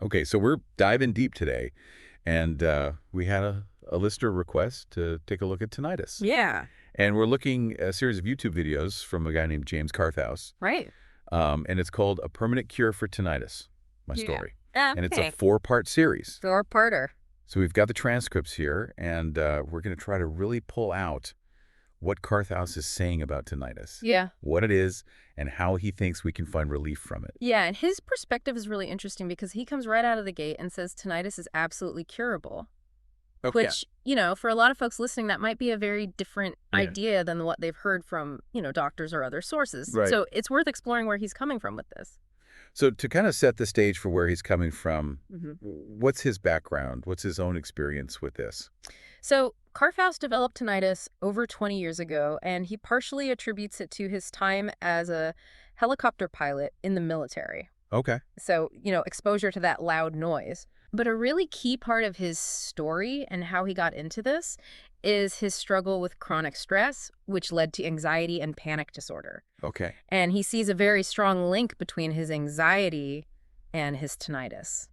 Okay, so we're diving deep today, and we had a listener request to take a look at tinnitus. Yeah. And we're looking at a series of YouTube videos from a guy named James Carthouse, Right. and it's called A Permanent Cure for Tinnitus, my Yeah. story. And it's a Okay. 4-part series. Four-parter. So we've got the transcripts here, and we're going to try to really pull out what Carthouse is saying about tinnitus, Yeah. what it is, and how he thinks we can find relief from it. Yeah, and his perspective is really interesting because he comes right out of the gate and says tinnitus is absolutely curable. Okay. Which, for a lot of folks listening, that might be a very different idea than what they've heard from, doctors or other sources. Right. So it's worth exploring where he's coming from with this. So to kind of set the stage for where he's coming from, Mm-hmm. what's his background? What's his own experience with this? So Carthouse developed tinnitus over 20 years ago, and he partially attributes it to his time as a helicopter pilot in the military. Okay. So, exposure to that loud noise. But a really key part of his story and how he got into this is his struggle with chronic stress, which led to anxiety and panic disorder. Okay. And he sees a very strong link between his anxiety and his tinnitus.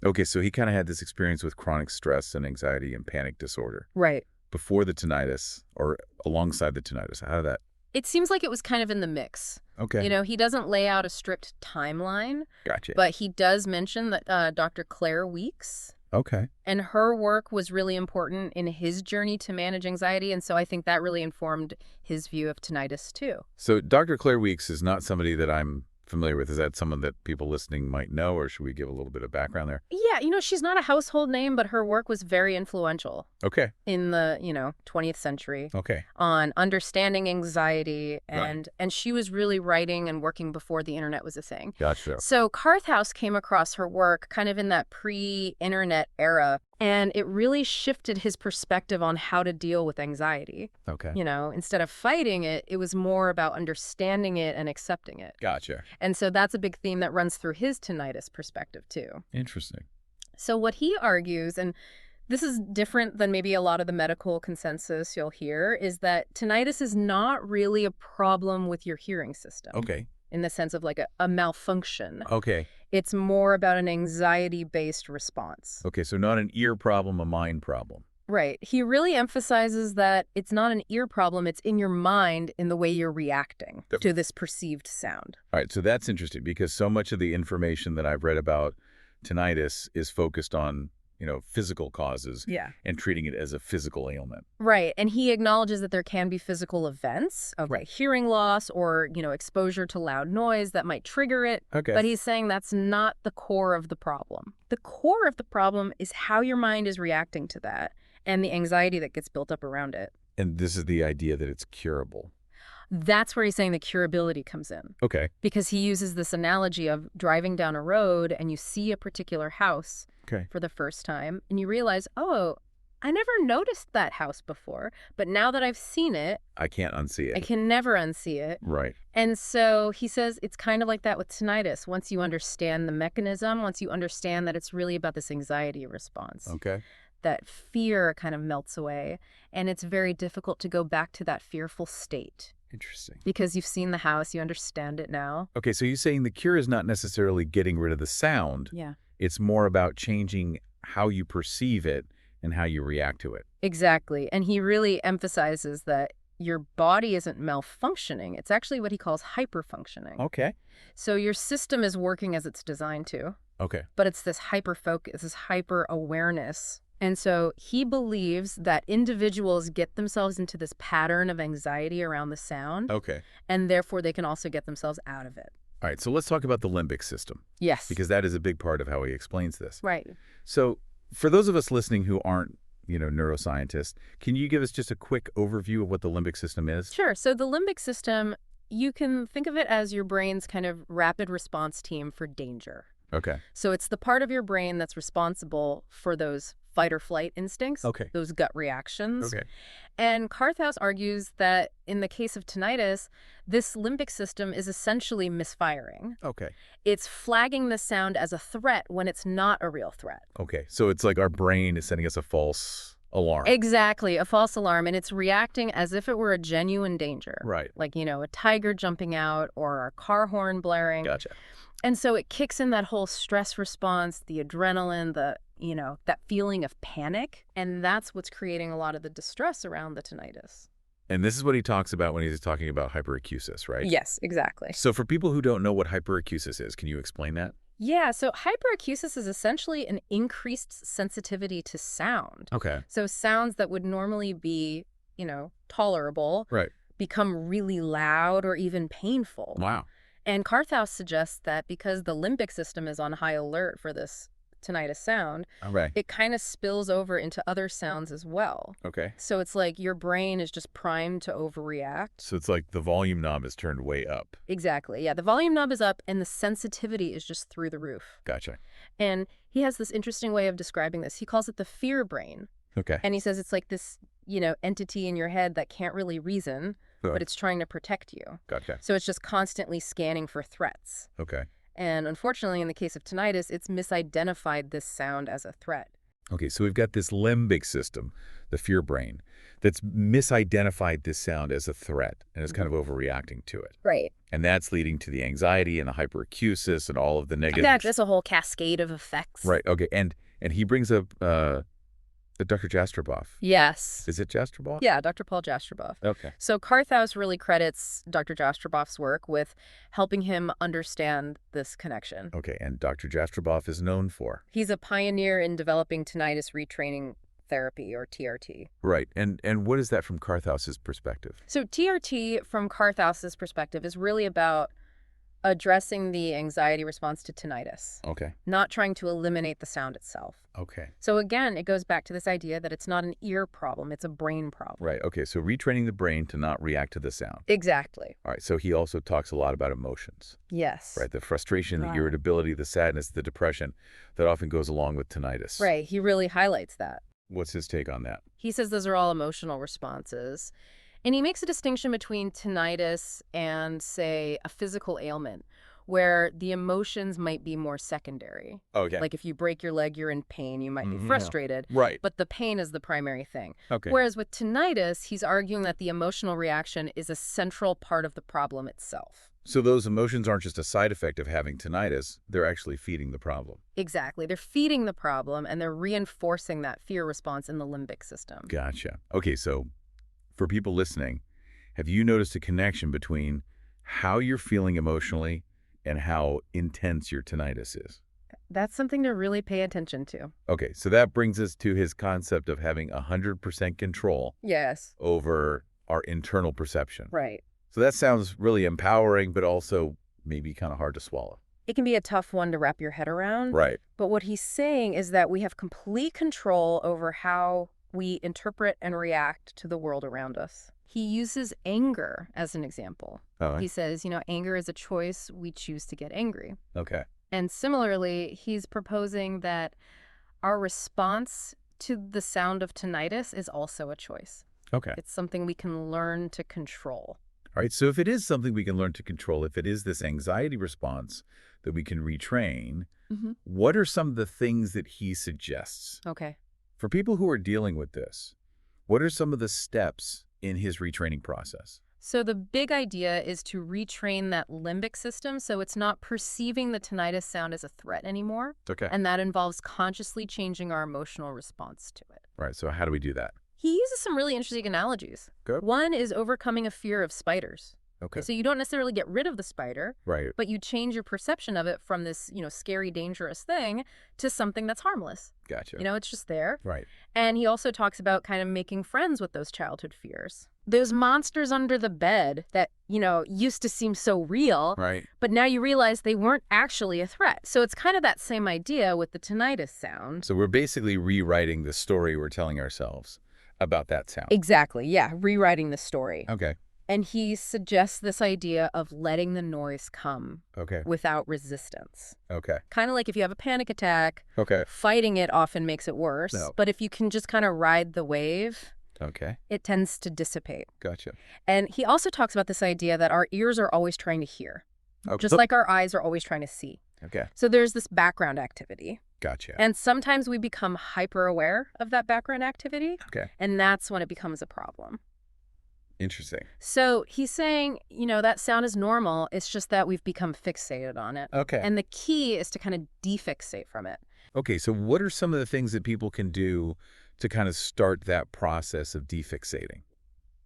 Okay, so he kind of had this experience with chronic stress and anxiety and panic disorder Right. before the tinnitus or alongside the tinnitus. How did that? It seems like it was kind of in the mix. Okay. He doesn't lay out a strict timeline, Gotcha. but he does mention that Dr. Claire Weeks Okay. and her work was really important in his journey to manage anxiety, and so I think that really informed his view of tinnitus too. So Dr. Claire Weeks is not somebody that I'm familiar with. Is that someone that people listening might know, or should we give a little bit of background there? Yeah, she's not a household name, but her work was very influential Okay. in the, 20th century Okay. on understanding anxiety, Right. and she was really writing and working before the internet was a thing. Gotcha. So Carthouse came across her work kind of in that pre-internet era, and it really shifted his perspective on how to deal with anxiety. Okay. Instead of fighting it, it was more about understanding it and accepting it. Gotcha. And so that's a big theme that runs through his tinnitus perspective too. Interesting. So what he argues, and this is different than maybe a lot of the medical consensus you'll hear, is that tinnitus is not really a problem with your hearing system. Okay. In the sense of like a malfunction. Okay. It's more about an anxiety-based response. Okay, so not an ear problem, a mind problem. Right. He really emphasizes that it's not an ear problem, it's in your mind in the way you're reacting to this perceived sound. All right, so that's interesting because so much of the information that I've read about tinnitus is focused on, physical causes and treating it as a physical ailment. Right. And he acknowledges that there can be physical events of like hearing loss or, exposure to loud noise that might trigger it. Okay. But he's saying that's not the core of the problem. The core of the problem is how your mind is reacting to that and the anxiety that gets built up around it. And this is the idea that it's curable. That's where he's saying the curability comes in. Okay. Because he uses this analogy of driving down a road and you see a particular house for the first time and you realize, oh, I never noticed that house before, but now that I've seen it, I can't unsee it. I can never unsee it. Right. And so he says it's kind of like that with tinnitus. Once you understand the mechanism, once you understand that it's really about this anxiety response, Okay. that fear kind of melts away, and it's very difficult to go back to that fearful state. Interesting. Because you've seen the house, you understand it now. Okay, so you're saying the cure is not necessarily getting rid of the sound. Yeah. It's more about changing how you perceive it and how you react to it. Exactly. And he really emphasizes that your body isn't malfunctioning. It's actually what he calls hyperfunctioning. Okay. So your system is working as it's designed to. Okay. But it's this hyper-focus, this hyper-awareness. And so he believes that individuals get themselves into this pattern of anxiety around the sound. Okay. And therefore they can also get themselves out of it. All right, so let's talk about the limbic system. Yes. Because that is a big part of how he explains this. Right. So for those of us listening who aren't, neuroscientists, can you give us just a quick overview of what the limbic system is? Sure. So the limbic system, you can think of it as your brain's kind of rapid response team for danger. Okay. So it's the part of your brain that's responsible for those fight or flight instincts, those gut reactions. Okay. And Carthouse argues that in the case of tinnitus, this limbic system is essentially misfiring. Okay. It's flagging the sound as a threat when it's not a real threat. Okay. So it's like our brain is sending us a false alarm. Exactly, a false alarm, and it's reacting as if it were a genuine danger. Right. Like, a tiger jumping out or a car horn blaring. Gotcha. And so it kicks in that whole stress response, the adrenaline, that feeling of panic, and that's what's creating a lot of the distress around the tinnitus. And this is what he talks about when he's talking about hyperacusis, right? Yes, exactly. So for people who don't know what hyperacusis is, can you explain that? Yeah, so hyperacusis is essentially an increased sensitivity to sound. Okay. So sounds that would normally be, tolerable, Right. become really loud or even painful. Wow. And Carthouse suggests that because the limbic system is on high alert for this tinnitus sound, All right. it kind of spills over into other sounds as well. Okay. So it's like your brain is just primed to overreact. So it's like the volume knob is turned way up. Exactly. Yeah, the volume knob is up and the sensitivity is just through the roof. Gotcha. And he has this interesting way of describing this. He calls it the fear brain. Okay. And he says it's like this, entity in your head that can't really reason, but it's trying to protect you. Gotcha. So it's just constantly scanning for threats. Okay. And unfortunately, in the case of tinnitus, it's misidentified this sound as a threat. Okay, so we've got this limbic system, the fear brain, that's misidentified this sound as a threat and is kind of overreacting to it. Right. And that's leading to the anxiety and the hyperacusis and all of the negative. That's a whole cascade of effects. Right. Okay. And he brings up Dr. Jastroboff. Yes. Is it Jastroboff? Yeah, Dr. Paul Jastroboff. Okay. So Carthouse really credits Dr. Jastroboff's work with helping him understand this connection. Okay. And Dr. Jastroboff is known for? He's a pioneer in developing tinnitus retraining therapy, or TRT. Right. And what is that from Carthouse's perspective? So TRT, from Carthouse's perspective, is really about addressing the anxiety response to tinnitus. Okay. Not trying to eliminate the sound itself. Okay. So again, it goes back to this idea that it's not an ear problem, it's a brain problem. Right. Okay. So retraining the brain to not react to the sound. Exactly. All right. So he also talks a lot about emotions. Yes. Right. The frustration, Right. the irritability, the sadness, the depression that often goes along with tinnitus. Right. He really highlights that. What's his take on that? He says those are all emotional responses. And he makes a distinction between tinnitus and, say, a physical ailment, where the emotions might be more secondary. Okay. Like if you break your leg, you're in pain, you might be frustrated. Right. But the pain is the primary thing. Okay. Whereas with tinnitus, he's arguing that the emotional reaction is a central part of the problem itself. So those emotions aren't just a side effect of having tinnitus, they're actually feeding the problem. Exactly. They're feeding the problem, and they're reinforcing that fear response in the limbic system. Gotcha. Okay, so for people listening, have you noticed a connection between how you're feeling emotionally and how intense your tinnitus is? That's something to really pay attention to. Okay, so that brings us to his concept of having 100% control Yes. over our internal perception. Right. So that sounds really empowering, but also maybe kind of hard to swallow. It can be a tough one to wrap your head around. Right. But what he's saying is that we have complete control over how we interpret and react to the world around us. He uses anger as an example. Oh, He says, anger is a choice. We choose to get angry. okay. And similarly, he's proposing that our response to the sound of tinnitus is also a choice. Okay. It's something we can learn to control. All right, so if it is something we can learn to control, if it is this anxiety response that we can retrain, what are some of the things that he suggests? Okay. For people who are dealing with this, what are some of the steps in his retraining process? So the big idea is to retrain that limbic system so it's not perceiving the tinnitus sound as a threat anymore. Okay. And that involves consciously changing our emotional response to it. All right, so how do we do that? He uses some really interesting analogies. Good. One is overcoming a fear of spiders. Okay. So you don't necessarily get rid of the spider, Right. but you change your perception of it from this, scary, dangerous thing to something that's harmless. Gotcha. It's just there. Right. And he also talks about kind of making friends with those childhood fears. Those monsters under the bed that, used to seem so real, Right. but now you realize they weren't actually a threat. So it's kind of that same idea with the tinnitus sound. So we're basically rewriting the story we're telling ourselves about that sound. Exactly, yeah, rewriting the story. Okay. And he suggests this idea of letting the noise come Okay. without resistance. Okay. Kind of like if you have a panic attack, Okay. fighting it often makes it worse. No. But if you can just kind of ride the wave, Okay. it tends to dissipate. Gotcha. And he also talks about this idea that our ears are always trying to hear, Okay. just like our eyes are always trying to see. Okay. So there's this background activity. Gotcha. And sometimes we become hyper-aware of that background activity, Okay. and that's when it becomes a problem. Interesting. So he's saying, that sound is normal. It's just that we've become fixated on it. Okay. And the key is to kind of defixate from it. Okay, so what are some of the things that people can do to kind of start that process of defixating?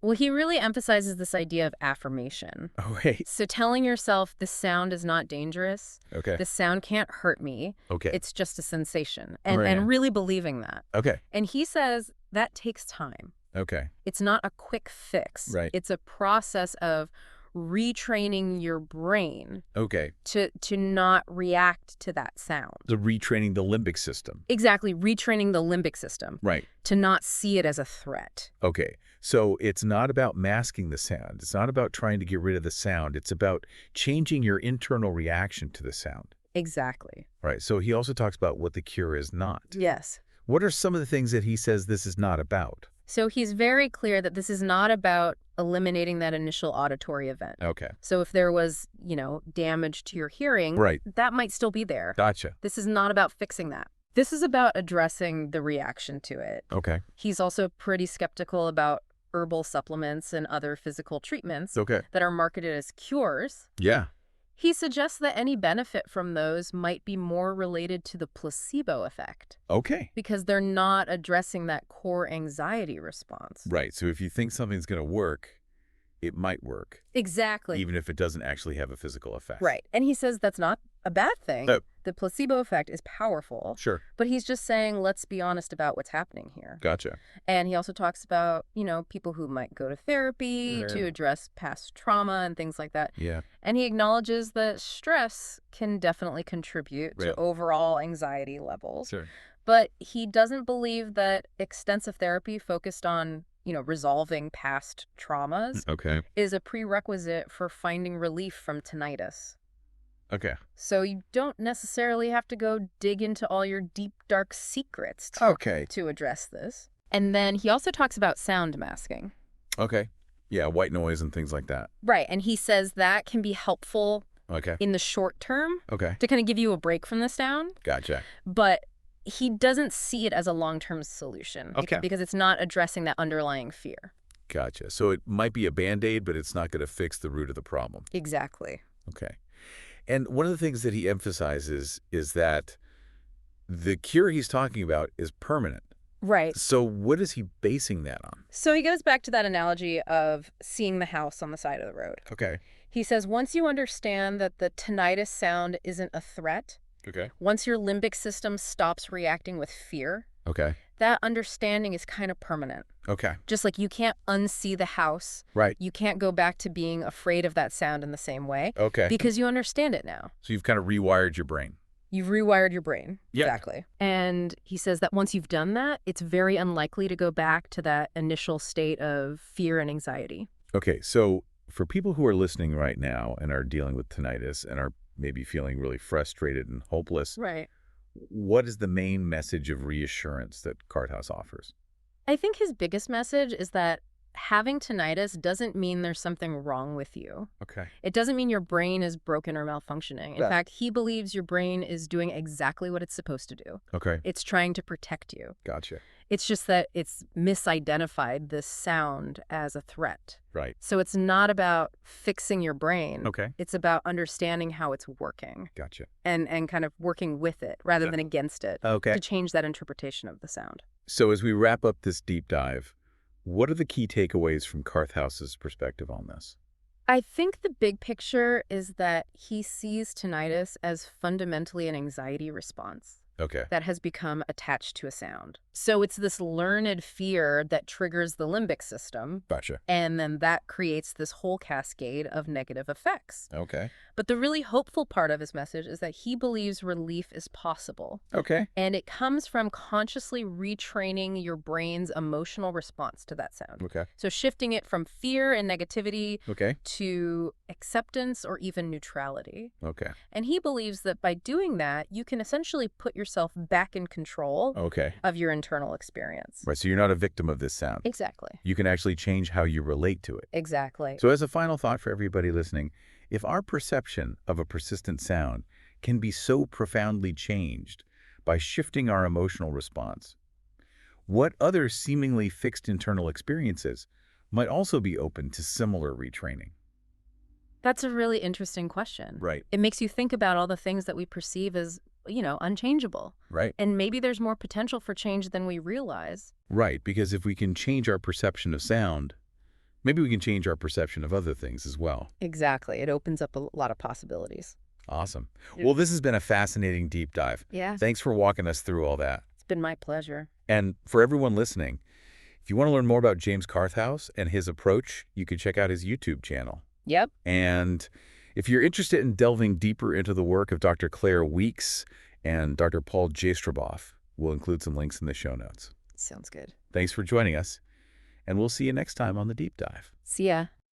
Well, he really emphasizes this idea of affirmation. Oh, hey. So telling yourself the sound is not dangerous. Okay. The sound can't hurt me. Okay. It's just a sensation. Right. And really believing that. Okay. And he says that takes time. Okay. It's not a quick fix. Right. It's a process of retraining your brain Okay. to not react to that sound. The retraining the limbic system. Exactly, retraining the limbic system. Right. To not see it as a threat. Okay. So it's not about masking the sound. It's not about trying to get rid of the sound. It's about changing your internal reaction to the sound. Exactly. Right. So he also talks about what the cure is not. Yes. What are some of the things that he says this is not about? So he's very clear that this is not about eliminating that initial auditory event. Okay. So if there was, damage to your hearing, right, that might still be there. Gotcha. This is not about fixing that. This is about addressing the reaction to it. Okay. He's also pretty skeptical about herbal supplements and other physical treatments Okay. that are marketed as cures. Yeah. He suggests that any benefit from those might be more related to the placebo effect. Okay. Because they're not addressing that core anxiety response. Right. So if you think something's going to work, it might work. Exactly. Even if it doesn't actually have a physical effect. Right. And he says that's not a bad thing. No. The placebo effect is powerful. Sure. But he's just saying, let's be honest about what's happening here. Gotcha. And he also talks about, people who might go to therapy to address past trauma and things like that. Yeah. And he acknowledges that stress can definitely contribute to overall anxiety levels. Sure. But he doesn't believe that extensive therapy focused on, resolving past traumas is a prerequisite for finding relief from tinnitus. Okay. So you don't necessarily have to go dig into all your deep, dark secrets to address this. And then he also talks about sound masking. Okay. Yeah, white noise and things like that. Right. And he says that can be helpful in the short term to kind of give you a break from the sound. Gotcha. But he doesn't see it as a long-term solution because it's not addressing that underlying fear. Gotcha. So it might be a Band-Aid, but it's not going to fix the root of the problem. Exactly. Okay. And one of the things that he emphasizes is that the cure he's talking about is permanent. Right. So what is he basing that on? So he goes back to that analogy of seeing the house on the side of the road. Okay. He says once you understand that the tinnitus sound isn't a threat, once your limbic system stops reacting with fear, that understanding is kind of permanent. Okay. Just like you can't unsee the house. Right. You can't go back to being afraid of that sound in the same way. Okay. Because you understand it now. So you've kind of rewired your brain. You've rewired your brain. Yeah. Exactly. And he says that once you've done that, it's very unlikely to go back to that initial state of fear and anxiety. Okay. So for people who are listening right now and are dealing with tinnitus and are maybe feeling really frustrated and hopeless, right, what is the main message of reassurance that Carthouse offers? I think his biggest message is that having tinnitus doesn't mean there's something wrong with you. Okay. It doesn't mean your brain is broken or malfunctioning. In fact, he believes your brain is doing exactly what it's supposed to do. Okay. It's trying to protect you. Gotcha. It's just that it's misidentified this sound as a threat. Right. So it's not about fixing your brain. Okay. It's about understanding how it's working. Gotcha. And kind of working with it rather than against it. Okay. To change that interpretation of the sound. So as we wrap up this deep dive, what are the key takeaways from Carthouse's perspective on this? I think the big picture is that he sees tinnitus as fundamentally an anxiety response. That has become attached to a sound. So it's this learned fear that triggers the limbic system. Gotcha. And then that creates this whole cascade of negative effects. Okay. But the really hopeful part of his message is that he believes relief is possible. Okay. And it comes from consciously retraining your brain's emotional response to that sound. Okay. So shifting it from fear and negativity to acceptance or even neutrality. Okay. And he believes that by doing that, you can essentially put yourself back in control of your internal experience. Right. So you're not a victim of this sound. Exactly. You can actually change how you relate to it. Exactly. So as a final thought for everybody listening, if our perception of a persistent sound can be so profoundly changed by shifting our emotional response. What other seemingly fixed internal experiences might also be open to similar retraining? That's a really interesting question. Right. It makes you think about all the things that we perceive as, unchangeable. Right. And maybe there's more potential for change than we realize. Right, because if we can change our perception of sound, maybe we can change our perception of other things as well. Exactly. It opens up a lot of possibilities. Awesome. Yeah. Well, this has been a fascinating deep dive. Yeah. Thanks for walking us through all that. It's been my pleasure. And for everyone listening, if you want to learn more about James Carthouse and his approach, you can check out his YouTube channel. Yep. And if you're interested in delving deeper into the work of Dr. Claire Weeks and Dr. Paul Jastroboff, we'll include some links in the show notes. Sounds good. Thanks for joining us, and we'll see you next time on The Deep Dive. See ya.